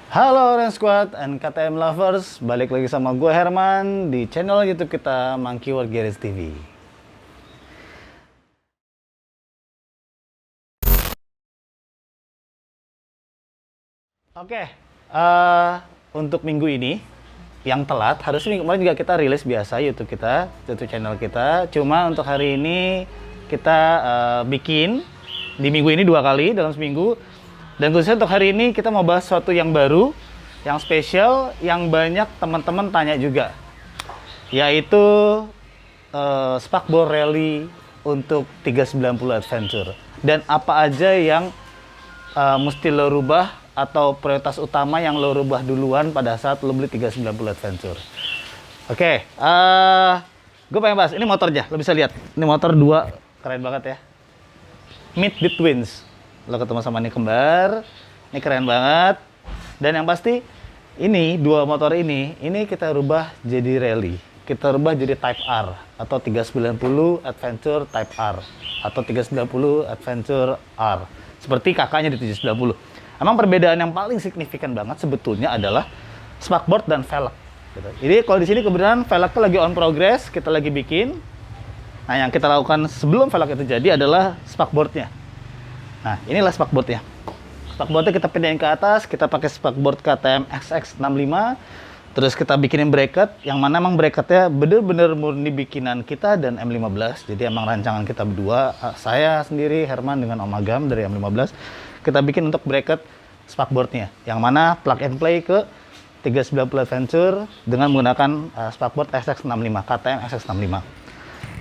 Halo Orange Squad and KTM Lovers, balik lagi sama gue Herman di channel YouTube kita Monkey World Garage TV. Oke, untuk minggu ini yang telat, harusnya minggu kemarin juga kita rilis biasa YouTube kita, YouTube channel kita. Cuma untuk hari ini kita bikin di minggu ini 2 kali dalam seminggu. Dan khususnya untuk hari ini kita mau bahas sesuatu yang baru, yang spesial, yang banyak teman-teman tanya juga, yaitu Sparkball Rally untuk 390 Adventure. Dan apa aja yang mesti lo rubah atau prioritas utama yang lo rubah duluan pada saat lo beli 390 Adventure. Oke, gue pengen bahas, ini motornya, lo bisa lihat. Ini motor 2, keren banget ya. Meet the Twins. Lo ketemu sama ini kembar, ini keren banget. Dan yang pasti, ini dua motor ini kita rubah jadi rally. Kita rubah jadi Type R atau 390 Adventure Type R atau 390 Adventure R. Seperti kakaknya di 790. Emang perbedaan yang paling signifikan banget sebetulnya adalah sparkboard dan velg. Gitu. Jadi kalau di sini kebetulan velgnya lagi on progress, kita lagi bikin. Nah, yang kita lakukan sebelum velg itu jadi adalah sparkboardnya. Nah, inilah sparkboardnya. Sparkboardnya kita pindahin ke atas, kita pakai sparkboard KTM XX65. Terus kita bikinin bracket, yang mana emang bracketnya bener-bener murni bikinan kita dan M15. Jadi emang rancangan kita berdua, saya sendiri, Herman dengan Om Agam dari M15. Kita bikin untuk bracket sparkboardnya, yang mana plug and play ke 390 Adventure dengan menggunakan sparkboard SX65, KTM SX65.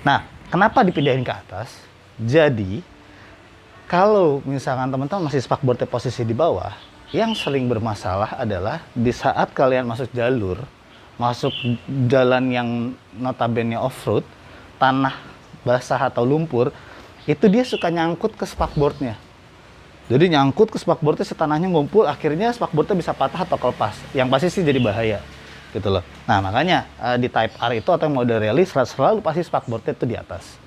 Nah, kenapa dipindahin ke atas? Jadi, kalau misalkan teman-teman masih sparkboardnya posisi di bawah, yang sering bermasalah adalah di saat kalian masuk jalur, masuk jalan yang notabene off-road, tanah basah atau lumpur, itu dia suka nyangkut ke sparkboardnya. Jadi nyangkut ke sparkboardnya, setanahnya ngumpul, akhirnya sparkboardnya bisa patah atau kelepas. Yang pasti sih jadi bahaya, gitu loh. Nah, makanya di Type R itu atau mode rally selalu pasti sparkboardnya itu di atas.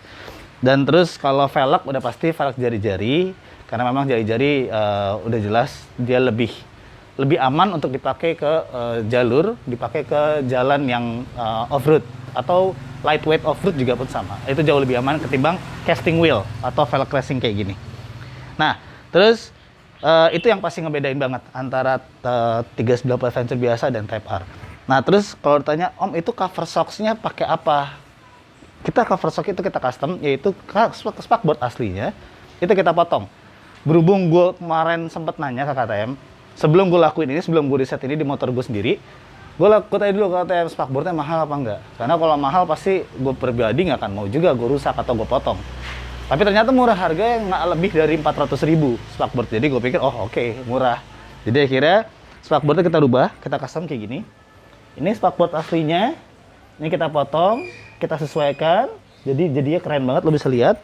Dan terus kalau velg udah pasti velg jari-jari, karena memang jari-jari udah jelas dia lebih aman untuk dipakai ke jalur, dipakai ke jalan yang off-road atau lightweight off-road juga pun sama. Itu jauh lebih aman ketimbang casting wheel atau velg racing kayak gini. Nah, terus itu yang pasti ngebedain banget antara 390 Adventure biasa dan Type R. Nah, terus kalau ditanya, Om, itu cover shocks-nya pakai apa? Kita cover shock itu kita custom, yaitu sparkboard aslinya, itu kita potong. Berhubung gue kemarin sempat nanya ke KTM, sebelum gue lakuin ini, sebelum gue riset ini di motor gue sendiri, gue tanya dulu ke KTM, sparkboardnya mahal apa enggak? Karena kalau mahal pasti gue pribadi nggak akan mau juga gue rusak atau gue potong. Tapi ternyata murah, harganya nggak lebih dari 400.000 sparkboard. Jadi gue pikir, oh oke, murah. Jadi akhirnya sparkboardnya kita rubah, kita custom kayak gini. Ini sparkboard aslinya, ini kita potong, kita sesuaikan. Jadi jadinya keren banget, lo bisa lihat.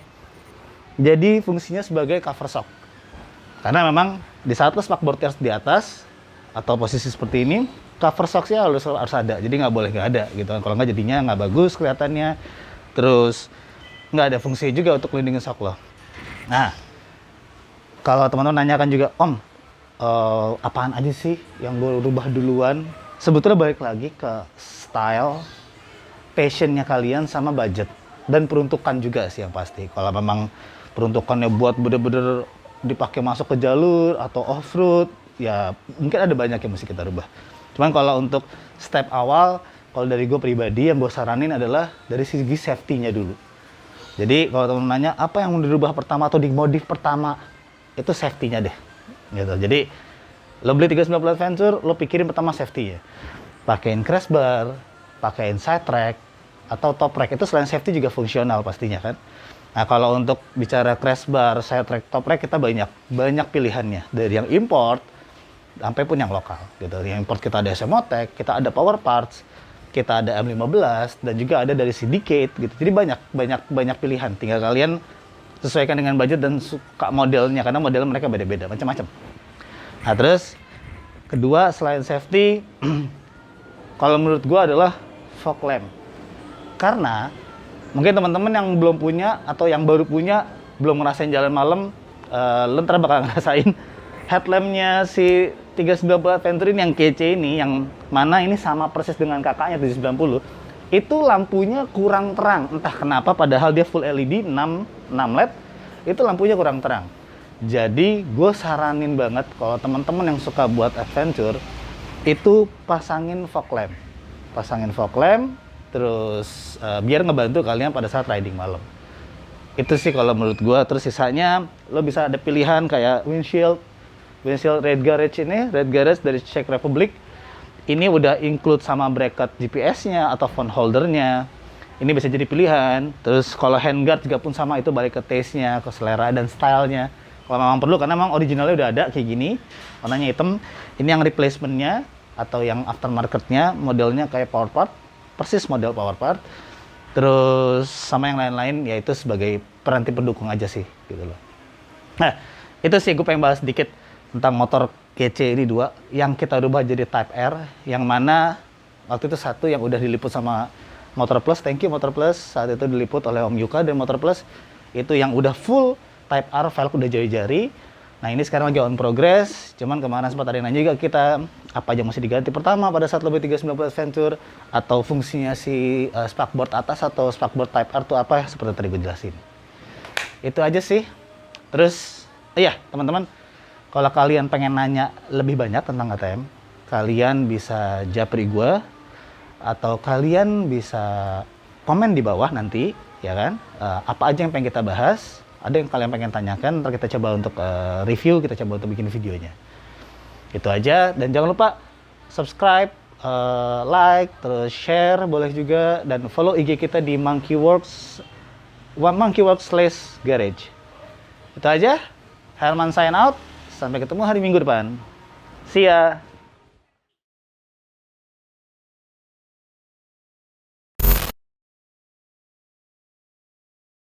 Jadi fungsinya sebagai cover shock. Karena memang di saat lo sparkboardnya harus di atas atau posisi seperti ini, cover shock-nya harus ada. Jadi nggak boleh nggak ada gitu. Kalau nggak jadinya nggak bagus kelihatannya. Terus nggak ada fungsi juga untuk melindungi shock lo. Nah, kalau teman-teman nanyakan juga, Om, apaan aja sih yang gue rubah duluan? Sebetulnya balik lagi ke style, passionnya kalian sama budget dan peruntukan juga sih yang pasti. Kalau memang peruntukannya buat bener-bener dipakai masuk ke jalur atau off-road, ya mungkin ada banyak yang mesti kita rubah. Cuman kalau untuk step awal, kalau dari gue pribadi yang gue saranin adalah dari segi safety-nya dulu. Jadi kalau teman nanya apa yang mau dirubah pertama atau dimodif pertama, itu safety-nya deh. Gitu. Jadi lo beli 390 Adventure, lo pikirin pertama safety ya. Pakein crash bar, pakein side track atau top rack, itu selain safety juga fungsional pastinya kan. Nah, kalau untuk bicara crash bar, side track, top rack, kita banyak pilihannya, dari yang import sampai pun yang lokal gitu. Yang import kita ada SMOTEC, kita ada Power Parts, kita ada M15 dan juga ada dari Syndicate gitu. Jadi banyak pilihan. Tinggal kalian sesuaikan dengan budget dan suka modelnya, karena model mereka beda-beda, macam-macam. Nah, terus kedua selain safety, kalau menurut gua adalah fog lamp. Karena mungkin teman-teman yang belum punya atau yang baru punya belum ngerasain jalan malam, lo ntar bakal ngerasain headlampnya si 390 Adventure ini yang kece ini, yang mana ini sama persis dengan kakaknya 790, itu lampunya kurang terang. Entah kenapa, padahal dia full LED 6 LED, itu lampunya kurang terang. Jadi gue saranin banget kalau teman-teman yang suka buat adventure, itu pasangin fog lamp. Pasangin fog lamp, terus biar ngebantu kalian pada saat riding malam. Itu sih kalau menurut gue. Terus sisanya lo bisa ada pilihan kayak windshield Red Garage ini, Red Garage dari Czech Republic. Ini udah include sama bracket GPS-nya atau phone holdernya. Ini bisa jadi pilihan. Terus kalau handguard juga pun sama, itu balik ke taste-nya, ke selera dan style-nya. Kalau memang perlu, karena memang originalnya udah ada kayak gini, warnanya hitam. Ini yang replacement-nya atau yang aftermarket-nya, modelnya kayak power part, persis model power part. Terus sama yang lain-lain, yaitu sebagai peranti pendukung aja sih, gitu loh. Nah, itu sih gue pengen bahas sedikit tentang motor kece ini dua, yang kita rubah jadi Type R, yang mana waktu itu satu yang udah diliput sama Motor Plus, thank you Motor Plus, saat itu diliput oleh Om Yuka dan Motor Plus, itu yang udah full Type R, velg udah jari-jari. Nah ini sekarang lagi on progress, cuman kemarin sempat ada yang nanya juga kita, apa aja masih diganti. Pertama, pada saat lebih 390 Adventure, atau fungsinya si spakboard atas atau spakboard Type R itu apa, seperti tadi gue jelasin. Itu aja sih. Terus, iya teman-teman, kalau kalian pengen nanya lebih banyak tentang KTM, kalian bisa japri gue, atau kalian bisa komen di bawah nanti, ya kan, apa aja yang pengen kita bahas. Ada yang kalian pengen tanyakan, ntar kita coba untuk review, kita coba untuk bikin videonya. Itu aja, dan jangan lupa subscribe, like, terus share, boleh juga, dan follow IG kita di monkeyworks /garage. Itu aja, Herman sign out, sampai ketemu hari Minggu depan. See ya!